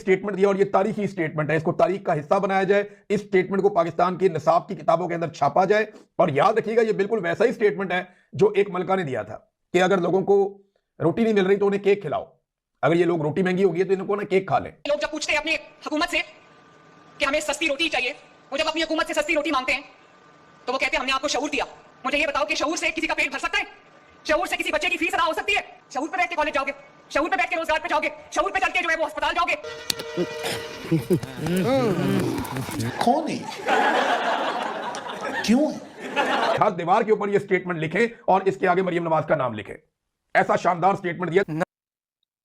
Statement दिया और ये तारीखी स्टेटमेंट है, इसको तारीख का हिस्सा बनाया जाए, इस स्टेटमेंट को पाकिस्तान की निसाब की किताबों के अंदर छापा जाए। और याद रखिएगा ये बिल्कुल वैसा ही स्टेटमेंट है जो एक मलका ने दिया था कि अगर लोगों को रोटी नहीं मिल रही तो उन्हें केक खिलाओ, अगर ये लोग रोटी महंगी होगी तो इनको ना केक खा लें। लोग जब पूछते हैं अपनी हुकूमत से कि हमें सस्ती रोटी चाहिए, वो जब अपनी हुकूमत से सस्ती रोटी मांगते हैं तो वो कहते हैं हमने आपको शऊर दिया। मुझे ये बताओ कि शऊर से किसी का पेट भर सकता है? शऊर से किसी बच्चे की फीस अदा हो सकती है? शऊर पे बैठ के कॉलेज जाओगे, शऊर पे बैठ के रोजगार पे जाओगे, शऊर पे चल के जो है वो अस्पताल जाओगे। कौन है? क्यों है? हर दीवार के ऊपर ये स्टेटमेंट लिखें और इसके आगे मरियम नवाज का नाम लिखें। ऐसा शानदार स्टेटमेंट दिया।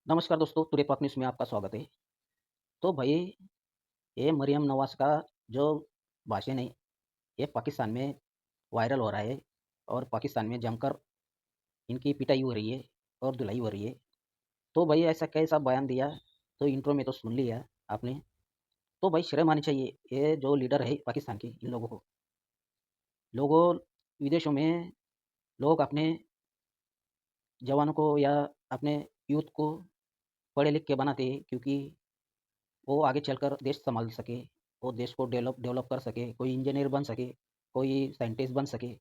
नमस्कार दोस्तों, तुरेपाक न्यूज़ में आपका स्वागत है। तो भाई ये मरियम नवाज का जो भाषण है ये पाकिस्तान में वायरल हो रहा है और पाकिस्तान में जमकर इनकी पिटाई हो रही है और धुलाई हो रही है। तो भाई ऐसा कैसा बयान दिया, तो इंट्रो में तो सुन लिया आपने। तो भाई शर्म आनी चाहिए ये जो लीडर है पाकिस्तान के, इन लोगों को। लोगों विदेशों में लोग अपने जवानों को या अपने यूथ को पढ़े लिख के बनाते हैं क्योंकि वो आगे चलकर देश संभाल सके, वो देश को डेवलप कर सके, कोई इंजीनियर बन सके, कोई साइंटिस्ट बन सके।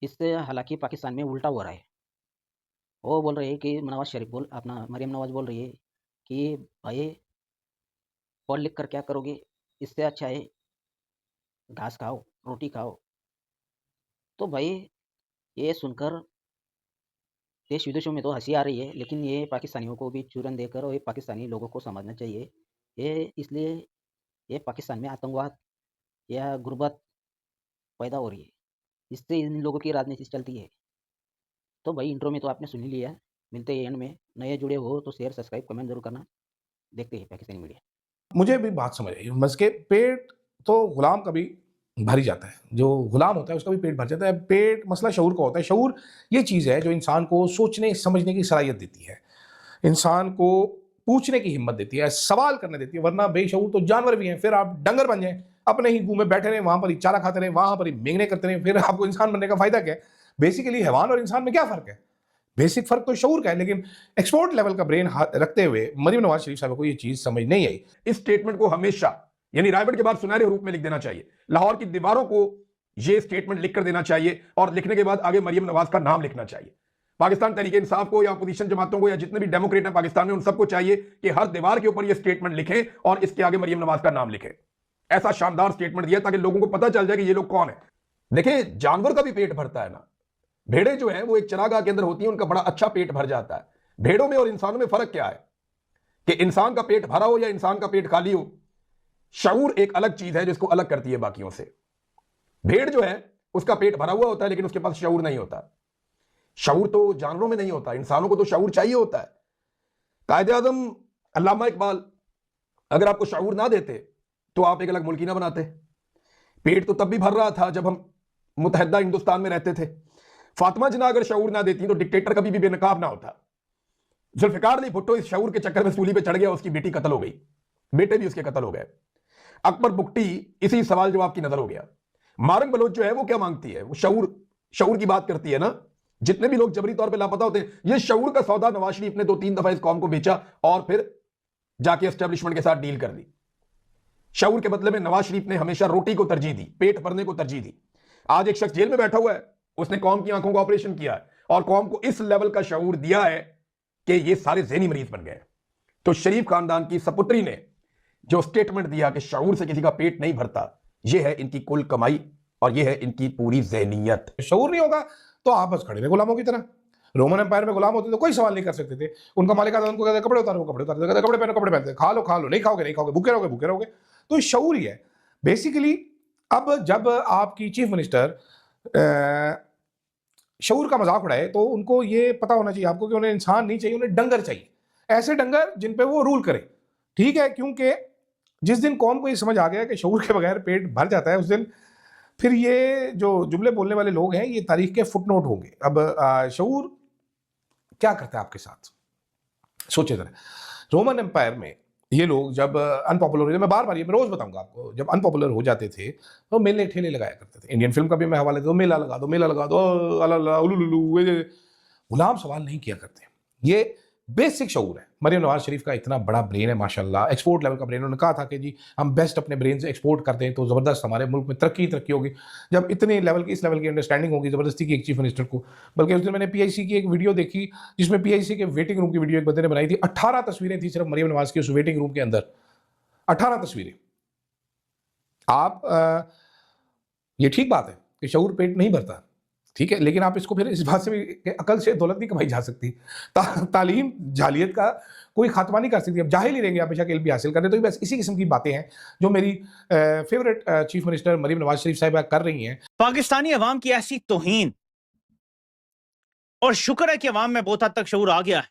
इससे हालांकि पाकिस्तान में उल्टा हो रहा है। वो बोल रहे हैं कि मरियम नवाज बोल रही है कि भाई पढ़ लिख कर क्या करोगे, इससे अच्छा है घास खाओ, रोटी खाओ। तो भाई ये सुनकर देश विदेशों में तो हंसी आ रही है, लेकिन ये पाकिस्तानियों को भी चूरन देकर और ये पाकिस्तानी लोगों को समझना चाहिए। ये इसलिए ये पाकिस्तान में आतंकवाद या गुर्बत पैदा हो रही है, इससे इन लोगों की राजनीति चलती है। तो भाई इंट्रो में तो आपने सुन ही लिया। मिलते हैं एंड में। नए जुड़े हो तो शेयर सब्सक्राइब कमेंट जरूर करना। देखते हैं पाकिस्तानी मीडिया। मुझे भी बात समझ आई बस के पेट तो गुलाम का भी भर ही जाता है, जो गुलाम होता है उसका भी पेट भर जाता है। पेट मसला शऊर का होता है। शऊर ये चीज़ है जो इंसान को सोचने समझने की सलाहियत देती है, इंसान को पूछने की हिम्मत देती है, सवाल करने देती है। वरना बेशऊर तो जानवर भी हैं, फिर आप डंगर बन जाएं, अपने ही गुह में बैठे रहें, वहां पर ही चारा खाते रहें, वहां पर ही मेंगने करते रहें, फिर आपको इंसान बनने का फायदा क्या है? बेसिकली हैवान और इंसान में क्या फ़र्क है? बेसिक फ़र्क तो शऊर का है। लेकिन एक्सपोर्ट लेवल का ब्रेन रखते हुए मरियम नवाज शरीफ साहब को ये चीज़ समझ नहीं आई। इस स्टेटमेंट को हमेशा यानी रायगढ़ के बाद सुनहरे रूप में लिख देना चाहिए, लाहौर की दीवारों को यह स्टेटमेंट लिख कर देना चाहिए और लिखने के बाद आगे मरियम नवाज का नाम लिखना चाहिए। पाकिस्तान तहरीक इंसाफ को या अपोजिशन जमातों को या जितने भी डेमोक्रेट हैं पाकिस्तान में, उन सबको चाहिए कि हर दीवार के ऊपर यह स्टेटमेंट लिखें और इसके आगे मरियम नवाज का नाम लिखें। ऐसा शानदार स्टेटमेंट दिया ताकि लोगों को पता चल जाए कि ये लोग कौन है। देखिए, जानवर का भी पेट भरता है ना। भेड़ें जो हैं वो एक चरागाह के अंदर होती हैं, उनका बड़ा अच्छा पेट भर जाता है। भेड़ों में और इंसानों में फर्क क्या है कि इंसान का पेट भरा हो या इंसान का पेट खाली हो। शऊर एक अलग चीज है जिसको अलग करती है बाकियों से। भेड़ जो है उसका पेट भरा हुआ होता है लेकिन उसके पास शऊर नहीं होता। शऊर तो जानवरों में नहीं होता, इंसानों को तो शऊर चाहिए होता है। कायदे आज़म अल्लामा इकबाल अगर आपको शऊर ना देते तो आप एक अलग मुल्क ही ना बनाते। पेट तो तब भी भर रहा था जब हम मुतहदा हिंदुस्तान में रहते थे। फातिमा जिन्ना अगर शऊर ना देती तो डिक्टेटर कभी भी बेनकाब ना होता। जुल्फिकार अली भुट्टो इस शऊर के चक्कर में सूली पे चढ़ गया, उसकी बेटी कत्ल हो गई, बेटे भी उसके कत्ल हो गए। अकबर बुगटी इसी सवाल जवाब की नजर हो गया। मारंग बलोच जो है वो क्या मांगती है? वो शऊर की बात करती है ना। जितने भी लोग जबरी तौर पे लापता होते हैं, ये शऊर का सौदा नवाज शरीफ ने 2-3 दफा इस कौम को बेचा और फिर जाके एस्टेब्लिशमेंट के साथ डील कर दी। शऊर के बदले में नवाज शरीफ ने हमेशा रोटी को तरजीह दी, पेट भरने को तरजीह दी। आज एक शख्स जेल में बैठा हुआ है, उसने कौम की आंखों का ऑपरेशन किया है और कौम को इस लेवल का शऊर दिया है कि ये सारे ज़हनी मरीज बन गए। तो शरीफ खानदान की सपुत्री ने जो स्टेटमेंट दिया कि शऊर से किसी का पेट नहीं भरता, यह है इनकी कुल कमाई और यह है इनकी पूरी ज़हनियत। शऊर नहीं होगा तो आप बस खड़े रहे गुलामों की तरह। रोमन एम्पायर में गुलाम होते तो कोई सवाल नहीं कर सकते थे। उनका मालिक आता उनको कहते कपड़े उतारो, कपड़े उतारो, कहते कपड़े पहनो, कपड़े पहनते, खा लो, नहीं खाओगे नहीं खाओगे, भूखे रहोगे भूखे रहोगे। तो शऊर ही है बेसिकली। अब जब आपकी चीफ मिनिस्टर शऊर का मजाक उड़ाए तो उनको ये पता होना चाहिए आपको कि उन्हें इंसान नहीं चाहिए, उन्हें डंगर चाहिए। ऐसे डंगर जिन पे वो रूल करे, ठीक है? क्योंकि जिस दिन कौम को ये समझ आ गया कि शऊर के बगैर पेट भर जाता है, उस दिन फिर ये जो जुमले बोलने वाले लोग हैं ये तारीख के फुटनोट होंगे। अब शऊर क्या करता है आपके साथ, सोचे जरा। रोमन एम्पायर में ये लोग जब अनपॉपुलर हो, मैं बार बार ये मैं रोज बताऊंगा आपको, जब अनपॉपुलर हो जाते थे तो मेले ठेले लगाया करते थे। इंडियन फिल्म का भी मैं हवाले दो, मेला लगा दो, मेला लगा दो, गुलाम सवाल नहीं किया करते। ये बेसिक शऊर है। मरीम नवाज शरीफ का इतना बड़ा ब्रेन है माशाल्लाह, एक्सपोर्ट लेवल का ब्रेन। उन्होंने कहा था कि जी हम बेस्ट अपने ब्रेन से एक्सपोर्ट करते हैं तो ज़बरदस्त हमारे मुल्क में तरक्की होगी। जब इतने लेवल की इस लेवल की अंडरस्टैंडिंग होगी ज़बरदस्ती की एक चीफ मिनिस्टर को। बल्कि उस दिन मैंने पीआईसी की एक वीडियो देखी जिसमें पीआईसी के वेटिंग रूम की वीडियो एक बंदे ने बनाई थी। 18 तस्वीरें थी सिर्फ मरीम नवाज की उस वेटिंग रूम के अंदर, 18 तस्वीरें। आप ये ठीक बात है कि शऊर पेट नहीं भरता, ठीक है, लेकिन आप इसको फिर इस बात से भी कि अकल से दौलत नहीं कमाई जा सकती। तालीम जालियत का कोई खात्मा नहीं कर सकती। अब जाहिल ही रहेंगे आप बेशक इल्म भी हासिल कर रहे, तो ये बस इसी किस्म की बातें हैं जो मेरी favourite chief minister Maryam Nawaz Sharif sahiba कर रही हैं। पाकिस्तानी अवाम की ऐसी तौहीन, और शुक्र है कि अवाम में बहुत हद तक शऊर आ गया है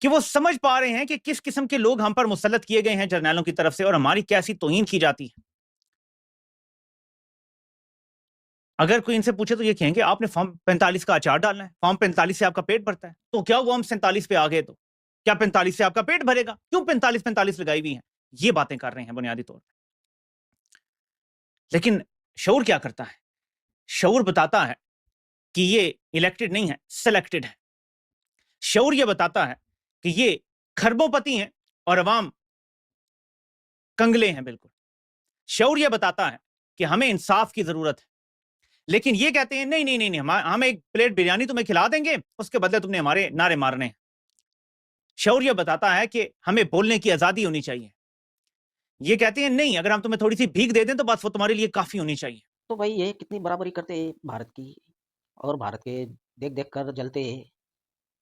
कि वो समझ पा रहे हैं कि किस किस्म के लोग हम पर मुसल्लत किए गए हैं जर्नैलों की तरफ से, और हमारी कैसी तौहीन की जाती है। अगर कोई इनसे पूछे तो ये कहेंगे आपने फॉर्म 45 का अचार डालना है, फॉर्म 45 से आपका पेट भरता है। तो क्या हुआ हम 47 पे आ गए तो क्या 45 से आपका पेट भरेगा? क्यों 45 लगाई हुई है? ये बातें कर रहे हैं बुनियादी तौर पर। लेकिन शऊर क्या करता है? शऊर बताता है कि ये इलेक्टेड नहीं है, सिलेक्टेड है। शऊर ये बताता है कि ये खरबोपति हैं और अवाम कंगले हैं। बिल्कुल शऊर ये बताता है कि हमें इंसाफ की जरूरत है, लेकिन ये कहते हैं नहीं नहीं नहीं, नहीं हम एक प्लेट बिरयानी तुम्हें खिला देंगे, उसके बदले तुमने हमारे नारे मारने हैं। शऊर ये बताता है कि हमें बोलने की आजादी होनी चाहिए। ये कहते हैं नहीं, अगर हम तुम्हें थोड़ी सी भीख दे दें तो बस वो तुम्हारे लिए काफी होनी चाहिए। तो भाई ये कितनी बराबरी करते हैं भारत की, और भारत के देख देख कर जलते हैं।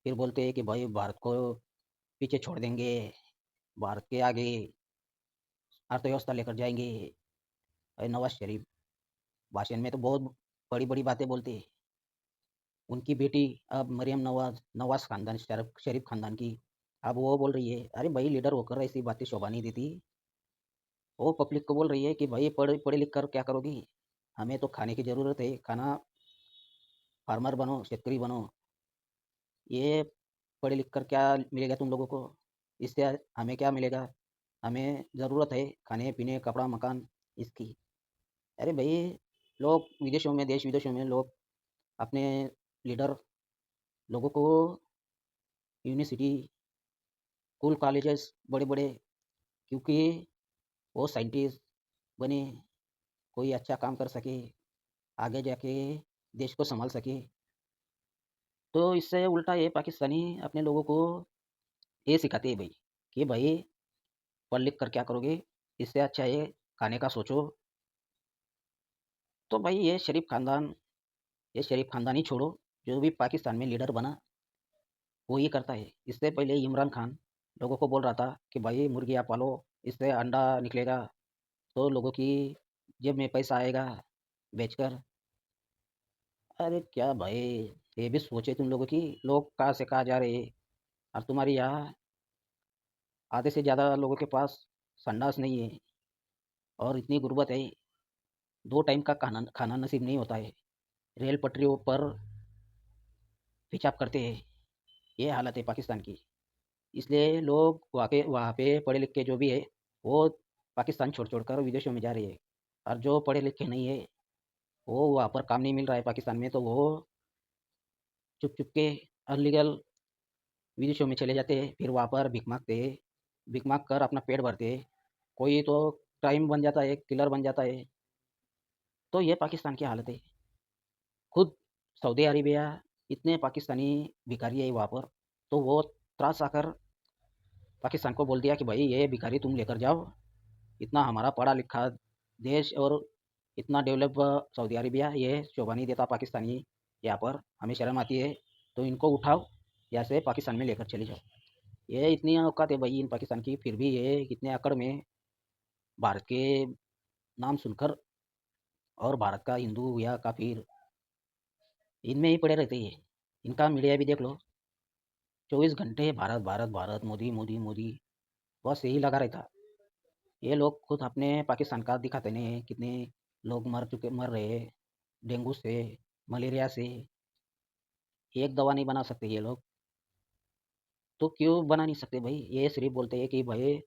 फिर बोलते हैं कि भाई भारत को पीछे छोड़ देंगे, भारत के आगे अर्थव्यवस्था लेकर जाएंगे। और नवाज शरीफ भाषण में तो बहुत बड़ी बड़ी बातें बोलते हैं। उनकी बेटी अब मरियम नवाज, नवाज खानदान, शरीफ खानदान की, अब वो बोल रही है अरे भाई लीडर होकर ऐसी बातें शोभा नहीं देती। वो पब्लिक को बोल रही है कि भाई पढ़े पढ़े लिख कर क्या करोगी, हमें तो खाने की ज़रूरत है, खाना, फार्मर बनो, शेतकरी बनो। ये पढ़े लिख कर क्या मिलेगा तुम लोगों को, इससे हमें क्या मिलेगा, हमें ज़रूरत है खाने पीने, कपड़ा, मकान इसकी। अरे भाई लोग विदेशों में, देश विदेशों में लोग अपने लीडर लोगों को यूनिवर्सिटी, स्कूल, कॉलेजेस बड़े बड़े, क्योंकि वो साइंटिस्ट बने, कोई अच्छा काम कर सके, आगे जाके देश को संभाल सके। तो इससे उल्टा ये पाकिस्तानी अपने लोगों को ये सिखाते हैं भाई कि भाई पढ़ लिख कर क्या करोगे, इससे अच्छा है खाने का सोचो। तो भाई ये शरीफ खानदान ही छोड़ो, जो भी पाकिस्तान में लीडर बना वो ये करता है। इससे पहले इमरान खान लोगों को बोल रहा था कि भाई मुर्गियाँ पालो, इससे अंडा निकलेगा तो लोगों की जेब में पैसा आएगा बेचकर। अरे क्या भाई, ये भी सोचे तुम लोगों की लोग कहाँ से कहाँ जा रहे हैं, और तुम्हारी यहाँ आधे से ज़्यादा लोगों के पास संडास नहीं है, और इतनी गुर्बत है, 2 टाइम का खाना खाना नसीब नहीं होता है, रेल पटरियों पर पेशाब करते हैं। ये हालत है पाकिस्तान की। इसलिए लोग वहाँ पे पढ़े लिखे जो भी है वो पाकिस्तान छोड़ कर विदेशों में जा रही है, और जो पढ़े लिखे नहीं है वो वहाँ पर काम नहीं मिल रहा है पाकिस्तान में, तो वो चुप चुप के अनलीगल विदेशों में चले जाते हैं। फिर वहाँ पर भीख मांगते हैं, भीख मांग कर अपना पेट भरते हैं। कोई तो क्राइम बन जाता है, किलर बन जाता है। तो ये पाकिस्तान की हालत है। खुद सऊदी अरेबिया, इतने पाकिस्तानी भिखारी है वहाँ पर, तो वो त्रास आकर पाकिस्तान को बोल दिया कि भाई ये भिखारी तुम लेकर जाओ, इतना हमारा पढ़ा लिखा देश और इतना डेवलप सऊदी अरेबिया, ये शोभा नहीं देता पाकिस्तानी यहाँ पर, हमें शर्म आती है, तो इनको उठाओ यहाँ से पाकिस्तान में लेकर चले जाओ। ये इतनी औकात है भाई इन पाकिस्तान की, फिर भी ये कितने अकड़ में भारत के नाम सुनकर, और भारत का हिंदू या काफिर इनमें ही पड़े रहते हैं। इनका मीडिया भी देख लो, 24 घंटे भारत भारत भारत, मोदी मोदी मोदी, बस यही लगा रहता। ये लोग खुद अपने पाकिस्तान का दिखाते नहीं है, कितने लोग मर रहे हैं डेंगू से, मलेरिया से। एक दवा नहीं बना सकते ये लोग, तो क्यों बना नहीं सकते भाई? ये सिर्फ बोलते हैं कि भाई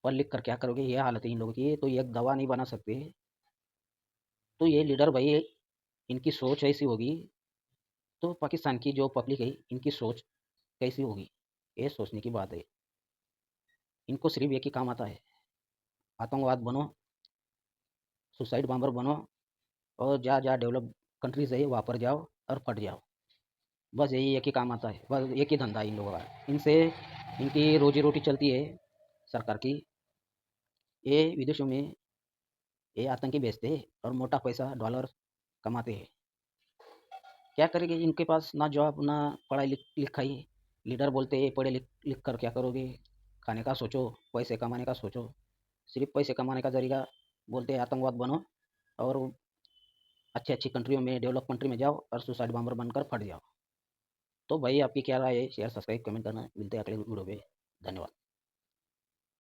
पढ़ लिख कर क्या करोगे, ये हालत है इन लोगों की, तो एक दवा नहीं बना सकते। तो ये लीडर भाई, इनकी सोच ऐसी होगी, तो पाकिस्तान की जो पब्लिक है इनकी सोच कैसी होगी, ये सोचने की बात है। इनको सिर्फ एक ही काम आता है, आतंकवाद बनो, सुसाइड बॉम्बर बनो और जहाँ जहाँ डेवलप कंट्रीज है वहाँ पर जाओ और फट जाओ। बस यही एक ही काम आता है, बस एक ही धंधा है इन लोगों का। इनसे इनकी रोजी रोटी चलती है सरकार की। ये विदेशों में ये आतंकी भेजते हैं और मोटा पैसा डॉलर कमाते हैं। क्या करेंगे, इनके पास ना जॉब ना पढ़ाई लिखाई। लीडर बोलते हैं पढ़े लिख कर क्या करोगे, खाने का सोचो, पैसे कमाने का सोचो। सिर्फ पैसे कमाने का जरिया बोलते हैं आतंकवाद बनो और अच्छी अच्छी कंट्रियों में, डेवलप कंट्री में जाओ और सुसाइड बॉम्बर बनकर फट जाओ। तो भाई आपकी क्या राय है, शेयर सब्सक्राइब कमेंट करना। मिलते हैं अगले वीडियो पे। धन्यवाद।